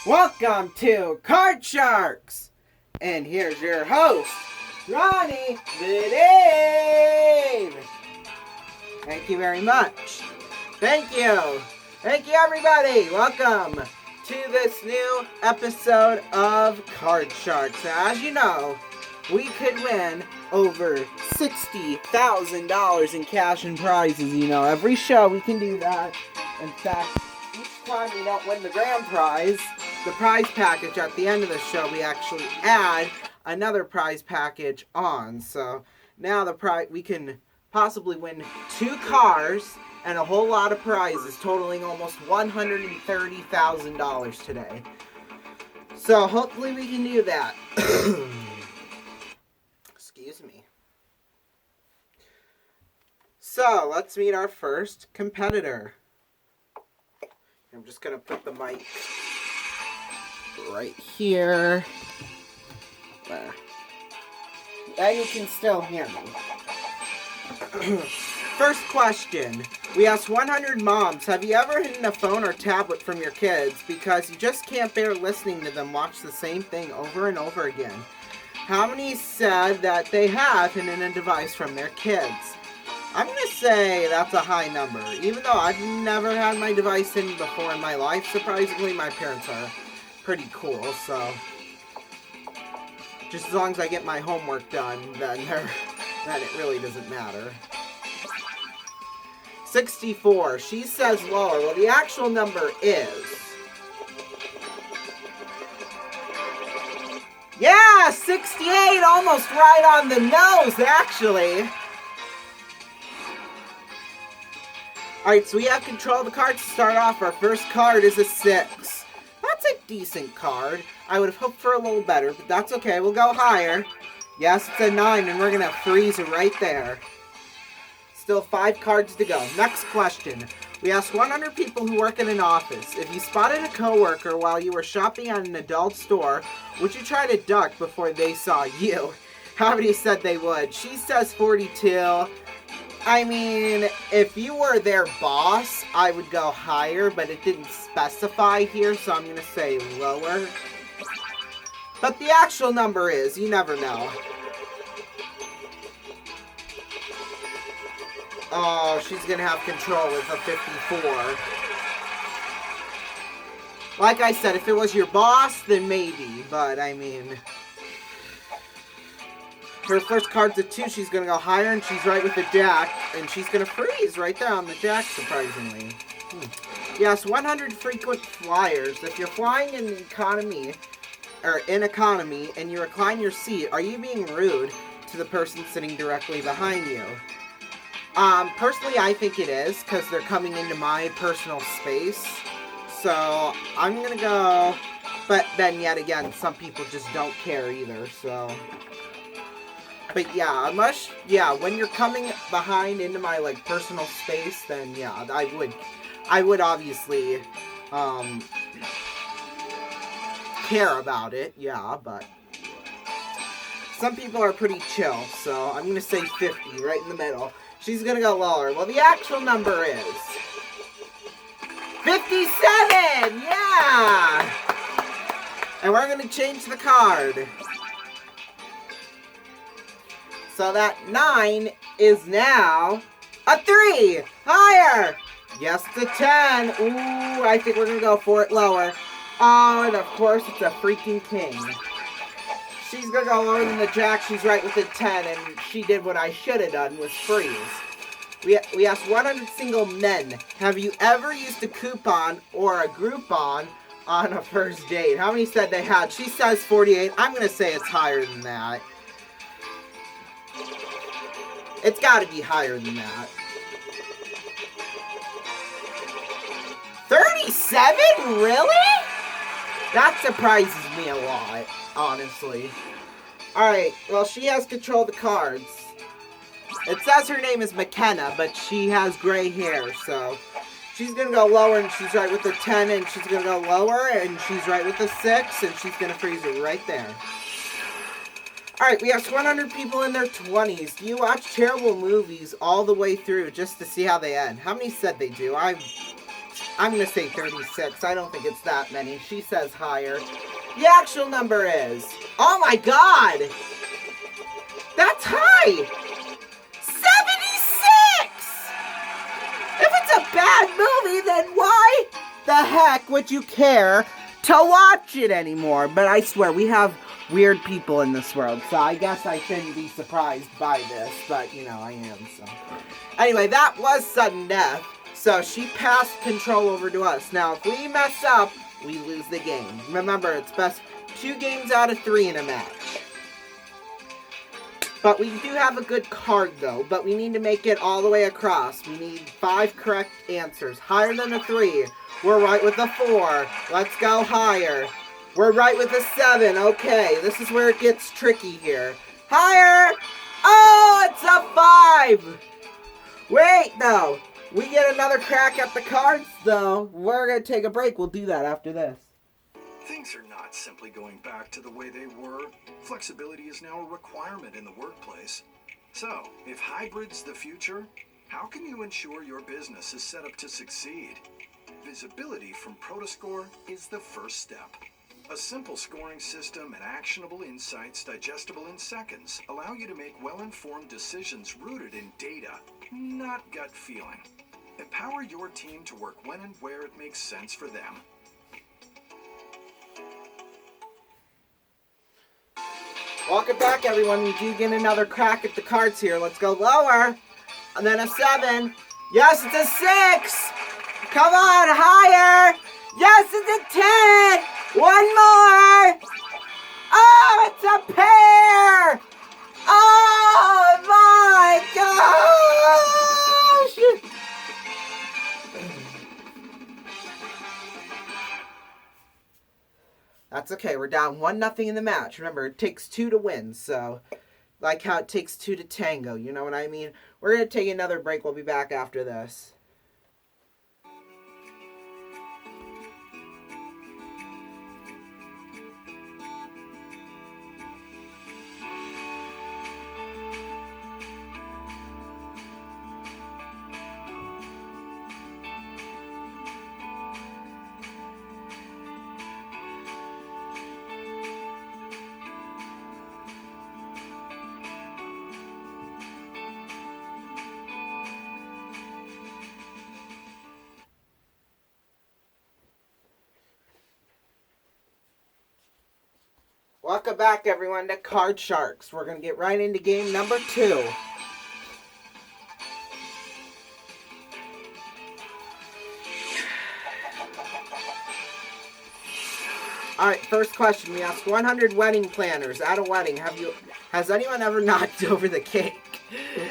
Welcome to Card Sharks! And here's your host, Ronnie the Dave! Thank you very much. Thank you. Thank you, everybody. Welcome to this new episode of Card Sharks. Now, as you know, we could win over $60,000 in cash and prizes. You know, every show we can do that. In fact, each time we don't win the grand prize, the prize package at the end of the show, we actually add another prize package on. So now we can possibly win 2 cars and a whole lot of prizes, totaling almost $130,000 today. So hopefully we can do that. Excuse me. So let's meet our first competitor. I'm just gonna put the mic right here. There. And you can still hear me. First question. We asked 100 moms, have you ever hidden a phone or tablet from your kids because you just can't bear listening to them watch the same thing over and over again? How many said that they have hidden a device from their kids? I'm going to say that's a high number. Even though I've never had my device hidden before in my life, surprisingly my parents are pretty cool, so just as long as I get my homework done, then it really doesn't matter. 64. She says lower. Well, the actual number is... yeah, 68! Almost right on the nose, actually. Alright, so we have control of the cards to start off. Our first card is a 6. That's a decent card. I would have hoped for a little better, but that's okay. We'll go higher. Yes, it's a 9, and we're going to freeze right there. Still 5 cards to go. Next question. We asked 100 people who work in an office. If you spotted a coworker while you were shopping at an adult store, would you try to duck before they saw you? How many said they would? She says 42. I mean, if you were their boss, I would go higher, but it didn't specify here, so I'm going to say lower. But the actual number is, you never know. Oh, she's going to have control with a 54. Like I said, if it was your boss, then maybe, but I mean... her first card's a 2, she's going to go higher, and she's right with the jack, and she's going to freeze right there on the jack, surprisingly. Yes, 100 frequent flyers. If you're flying in economy, and you recline your seat, are you being rude to the person sitting directly behind you? Personally, I think it is, because they're coming into my personal space, so I'm going to go, but then yet again, some people just don't care either, so... but yeah, when you're coming behind into my, personal space, then yeah, I would obviously, care about it, yeah, but some people are pretty chill, so I'm gonna say 50, right in the middle. She's gonna go lower. Well, the actual number is 57, yeah! And we're gonna change the card. So that 9 is now a 3! Higher! Yes, it's a 10. Ooh, I think we're going to go for it lower. Oh, and of course, it's a freaking king. She's going to go lower than the jack. She's right with the 10, and she did what I should have done, was freeze. We asked 100 single men, have you ever used a coupon or a Groupon on a first date? How many said they had? She says 48. I'm going to say it's higher than that. It's got to be higher than that. 37? Really? That surprises me a lot, honestly. Alright, well, she has control of the cards. It says her name is McKenna, but she has gray hair, so... she's going to go lower, and she's right with the 10, and she's going to go lower, and she's right with the 6, and she's going to freeze it right there. Alright, we have 100 people in their 20s. Do you watch terrible movies all the way through just to see how they end? How many said they do? I'm gonna say 36. I don't think it's that many. She says higher. The actual number is... Oh my god! That's high! 76! If it's a bad movie, then why the heck would you care to watch it anymore? But I swear, we have weird people in this world, so I guess I shouldn't be surprised by this, but, you know, I am, so. Anyway, that was sudden death, so she passed control over to us. Now, if we mess up, we lose the game. Remember, it's best 2 games out of 3 in a match. But we do have a good card, though, but we need to make it all the way across. We need 5 correct answers. Higher than a 3. We're right with a 4. Let's go higher. We're right with a 7. Okay, this is where it gets tricky here. Higher! Oh, it's a 5! Wait, no. We get another crack at the cards, though. We're going to take a break. We'll do that after this. Things are not simply going back to the way they were. Flexibility is now a requirement in the workplace. So, if hybrid's the future, how can you ensure your business is set up to succeed? Visibility from Protascore is the first step. A simple scoring system and actionable insights digestible in seconds allow you to make well-informed decisions rooted in data, not gut feeling. Empower your team to work when and where it makes sense for them. Welcome back, everyone. We do get another crack at the cards here. Let's go lower. And then a 7. Yes, it's a 6. Come on, higher. Yes, it's a 10. One more. Oh, it's a pair. Oh, my gosh. That's okay. We're down 1-0 in the match. Remember, it takes 2 to win. So, like how it takes 2 to tango. You know what I mean? We're going to take another break. We'll be back after this. Welcome back, everyone, to Card Sharks. We're going to get right into game number 2. Alright, first question. We asked 100 wedding planners at a wedding. Has anyone ever knocked over the cake?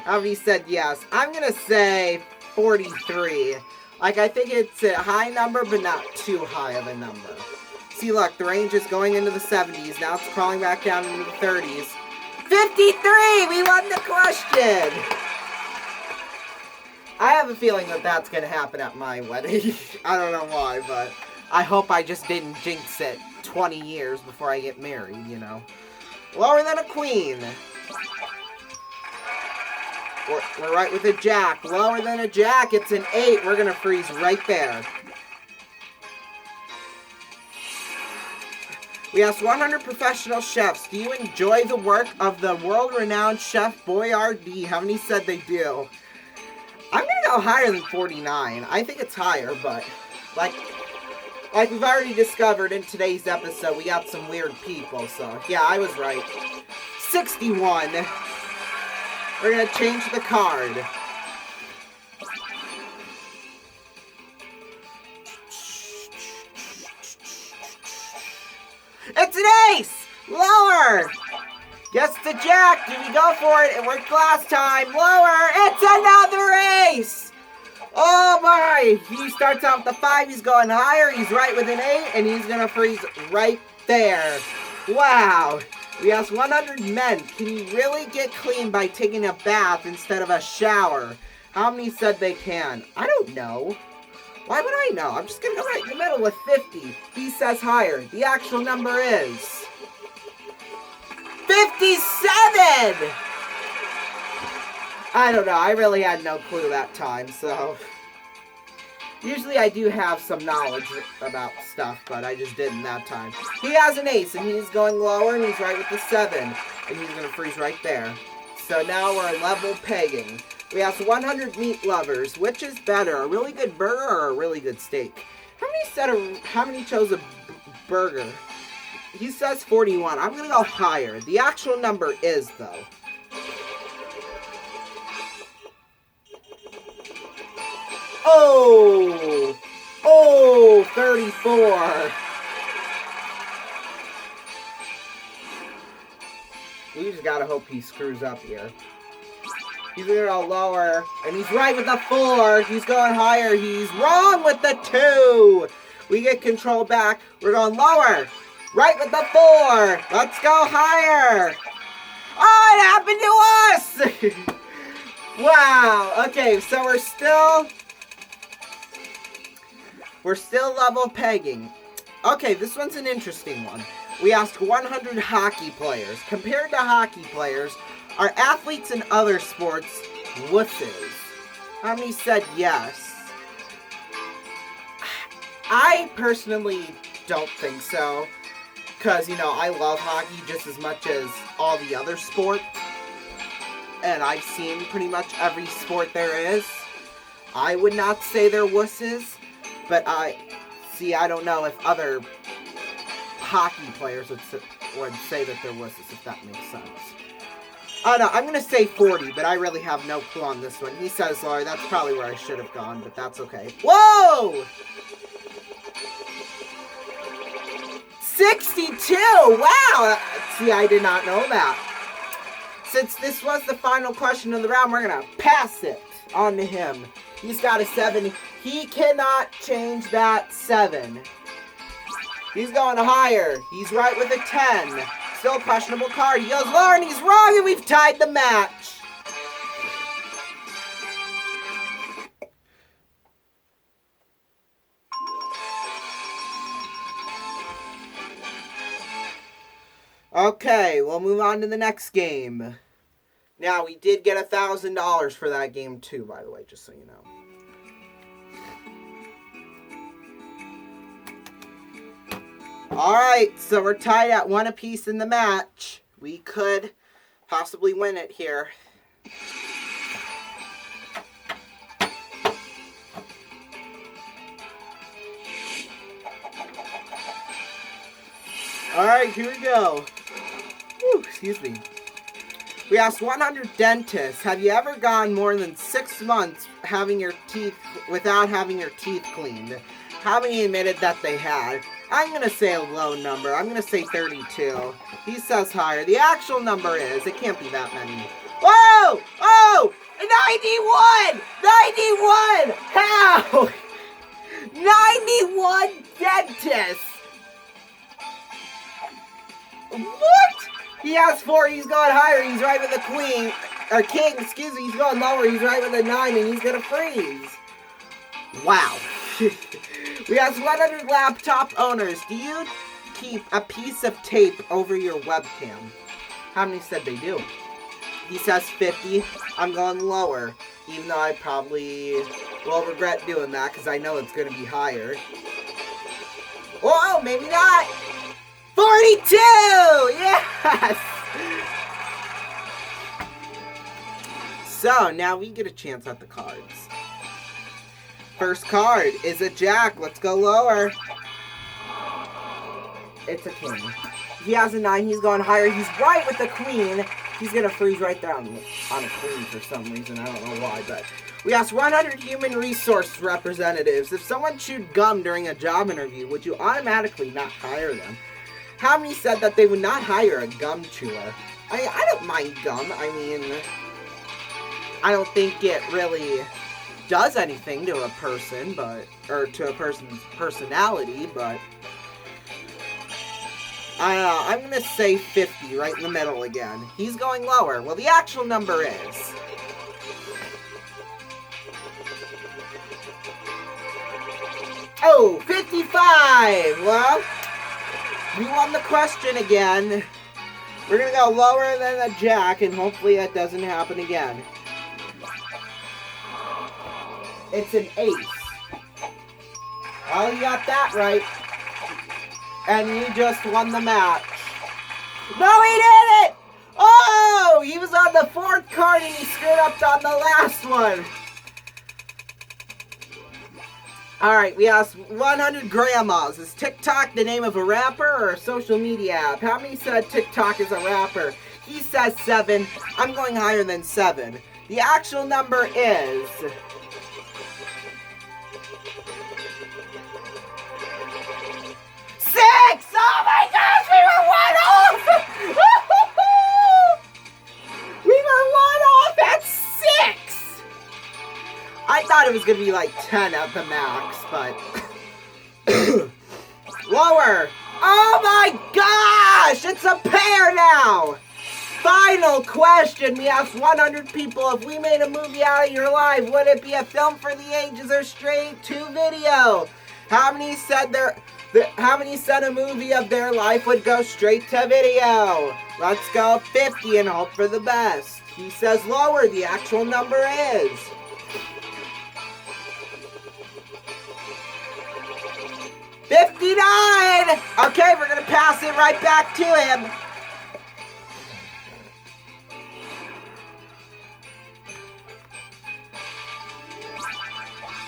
How many said yes? I'm going to say 43. Like, I think it's a high number, but not too high of a number. See, look, the range is going into the 70s. Now it's crawling back down into the 30s. 53! We won the question! I have a feeling that that's going to happen at my wedding. I don't know why, but I hope I just didn't jinx it 20 years before I get married, you know. Lower than a queen. We're right with a jack. Lower than a jack. It's an 8. We're going to freeze right there. We asked 100 professional chefs, do you enjoy the work of the world-renowned Chef Boyardee? How many said they do? I'm going to go higher than 49. I think it's higher, but like we've already discovered in today's episode, we got some weird people, so yeah, I was right. 61. We're going to change the card. It's an ace! Lower! Yes, it's a jack. Did we go for it? It worked last time. Lower! It's another ace! Oh my! He starts out with a 5. He's going higher. He's right with an 8. And he's going to freeze right there. Wow! We asked 100 men, can you really get clean by taking a bath instead of a shower? How many said they can? I don't know. Why would I know? I'm just going to go right in the middle with 50. He says higher. The actual number is 57! I don't know. I really had no clue that time, so. Usually I do have some knowledge about stuff, but I just didn't that time. He has an ace, and he's going lower, and he's right with the 7. And he's going to freeze right there. So now we're level pegging. We asked 100 meat lovers, which is better, a really good burger or a really good steak? How many chose a burger? He says 41. I'm going to go higher. The actual number is, though. Oh! Oh, 34. We just gotta hope he screws up here. He's gonna go lower, and he's right with the 4. He's going higher. He's wrong with the 2. We get control back. We're going lower. Right with the 4. Let's go higher. Oh, it happened to us! Wow. Okay, so we're still level pegging. Okay, this one's an interesting one. We asked 100 hockey players. Compared to hockey players, are athletes in other sports wusses? How many said yes? I personally don't think so. Because, I love hockey just as much as all the other sports. And I've seen pretty much every sport there is. I would not say they're wusses. But I don't know if other hockey players would say that they're wusses, if that makes sense. I don't know, I'm going to say 40, but I really have no clue on this one. He says lower, that's probably where I should have gone, but that's okay. Whoa! 62! Wow! See, I did not know that. Since this was the final question of the round, we're going to pass it on to him. He's got a 7. He cannot change that 7. He's going higher. He's right with a 10. Still a questionable card. He goes lower and he's wrong, and we've tied the match. Okay, we'll move on to the next game. Now, we did get $1,000 for that game too, by the way, just so you know. Alright, so we're tied at 1 apiece in the match. We could possibly win it here. Alright, here we go. Whew, excuse me. We asked 100 dentists, have you ever gone more than 6 months without having your teeth cleaned? How many admitted that they had? I'm going to say a low number. I'm going to say 32. He says higher. The actual number is, it can't be that many. Whoa! Oh! 91! 91! How? 91 dentists! What? He has 4, he's going higher, he's right with the queen. Or king, excuse me, he's going lower, he's right with the 9, and he's gonna freeze. Wow. We asked 100 laptop owners, do you keep a piece of tape over your webcam? How many said they do? He says 50. I'm going lower, even though I probably will regret doing that, because I know it's gonna be higher. Whoa, maybe not. 42! Yes! So, now we get a chance at the cards. First card is a jack. Let's go lower. It's a king. He has a 9. He's going higher. He's right with the queen. He's going to freeze right there on a queen for some reason. I don't know why, but... We asked 100 human resource representatives. If someone chewed gum during a job interview, would you automatically not hire them? How many said that they would not hire a gum chewer? I don't mind gum. I mean, I don't think it really does anything to a person, or to a person's personality, but I don't know. I'm going to say 50 right in the middle again. He's going lower. Well, the actual number is... Oh, 55! Well... we won the question again. We're going to go lower than a jack, and hopefully that doesn't happen again. It's an ace. Oh, you got that right. And you just won the match. No, he did it! Oh, he was on the 4th card and he screwed up on the last one. Alright, we asked 100 grandmas. Is TikTok the name of a rapper or a social media app? How many said TikTok is a rapper? He says 7. I'm going higher than 7. The actual number is... 6! Oh my gosh, we were 1 off! We were 1 off at 6! I thought it was going to be like 10 at the max, but... Lower! Oh my gosh! It's a pair now! Final question. We asked 100 people, if we made a movie out of your life, would it be a film for the ages or straight to video? How many said a movie of their life would go straight to video? Let's go 50 and hope for the best. He says lower. The actual number is... 59! Okay, we're gonna pass it right back to him.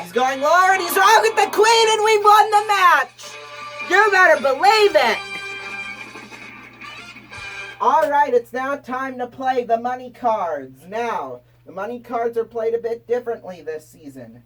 He's going lower and he's wrong with the queen and we won the match! You better believe it! Alright, it's now time to play the money cards. Now, the money cards are played a bit differently this season.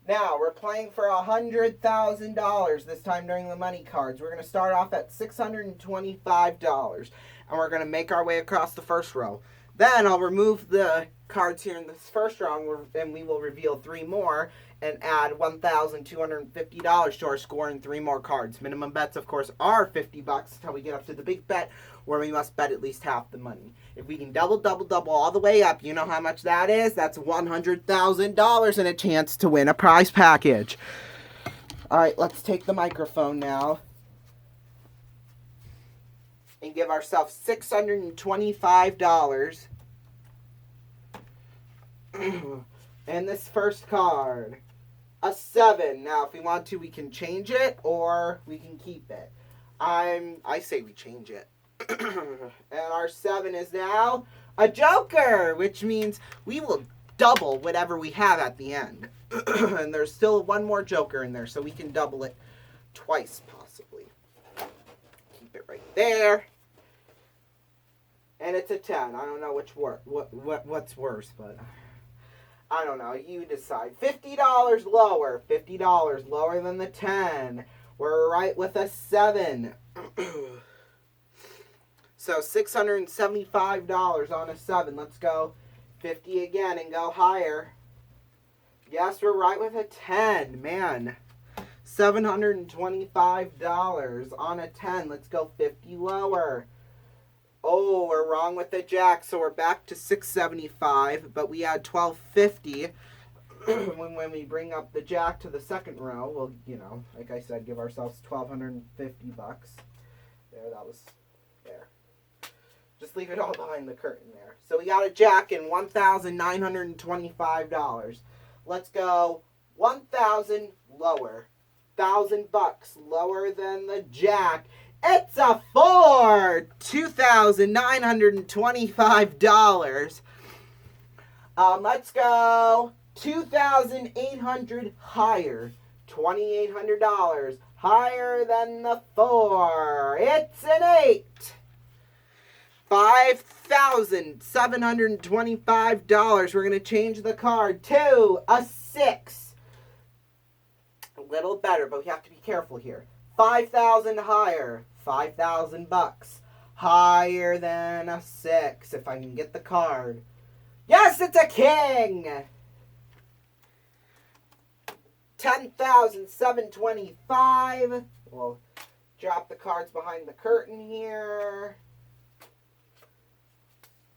Now, we're playing for $100,000 this time during the money cards. We're going to start off at $625, and we're going to make our way across the first row. Then I'll remove the cards here in this first round, and we will reveal 3 more and add $1,250 to our score and 3 more cards. Minimum bets, of course, are $50 until we get up to the big bet, where we must bet at least half the money. If we can double all the way up, you know how much that is? That's $100,000 and a chance to win a prize package. Alright, let's take the microphone now and give ourselves $625. And this first card, a 7. Now, if we want to, we can change it or we can keep it. I say we change it. And our 7 is now a joker, which means we will double whatever we have at the end. And there's still 1 more joker in there, so we can double it twice, possibly. Keep it right there. And it's a 10. I don't know what's worse, but I don't know. You decide. $50 lower. $50 lower than the 10. We're right with a 7. So $675 on a 7. Let's go 50 again and go higher. Yes, we're right with a 10. Man. $725 on a 10. Let's go 50 lower. Oh, we're wrong with the jack, so we're back to $675, but we had $12.50. When we bring up the jack to the second row, we'll, like I said, give ourselves $1,250. There, that was there. Just leave it all behind the curtain there. So we got a jack in $1,925. Let's go 1,000 lower. $1,000 lower than the jack. It's a 4! $2,925. Let's go 2,800 higher. $2,800 higher than the 4. It's an 8. $5,725. We're going to change the card to a 6. A little better, but we have to be careful here. 5,000 higher. $5,000. Higher than a 6. If I can get the card. Yes, it's a king! $10,725. We'll drop the cards behind the curtain here.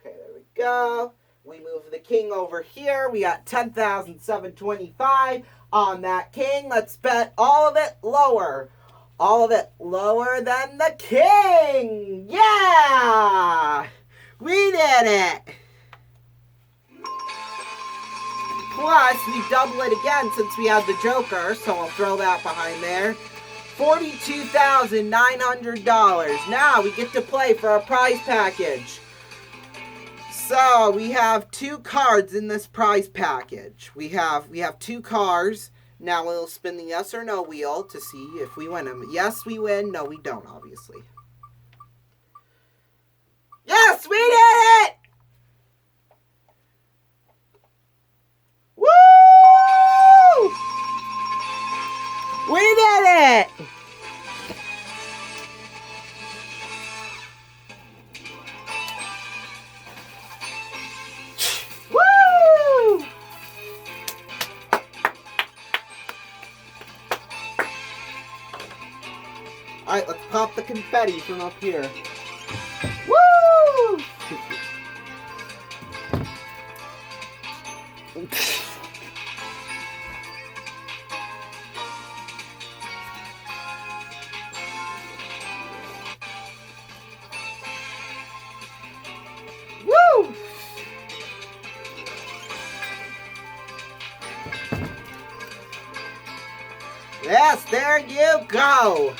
Okay, there we go. We move the king over here. We got $10,725 on that king. Let's bet all of it lower. All of it lower than the king. Yeah! We did it. plus we double it again since we have the Joker, so I'll throw that behind there. $42,900. Now we get to play for our prize package. So we have 2 cards in this prize package. We have 2 cars. Now we'll spin the yes or no wheel to see if we win them. Yes, we win. No, we don't, obviously. Yes, we did it! Woo! We did it! Woo! Alright, let's pop the confetti from up here. Woo! Woo! Yes, there you go.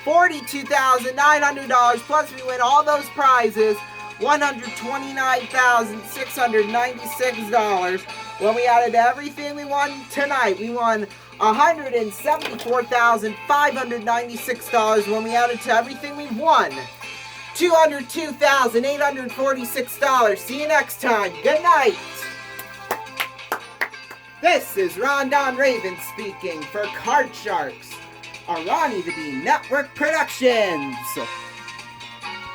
$42,900 plus we win all those prizes. $129,696. When we added everything we won tonight, we won $174,596. When we added to everything we've won, $202,846. See you next time. Good night. This is Rondon Raven speaking for Card Sharks, a Ronnie the Bean Network Productions.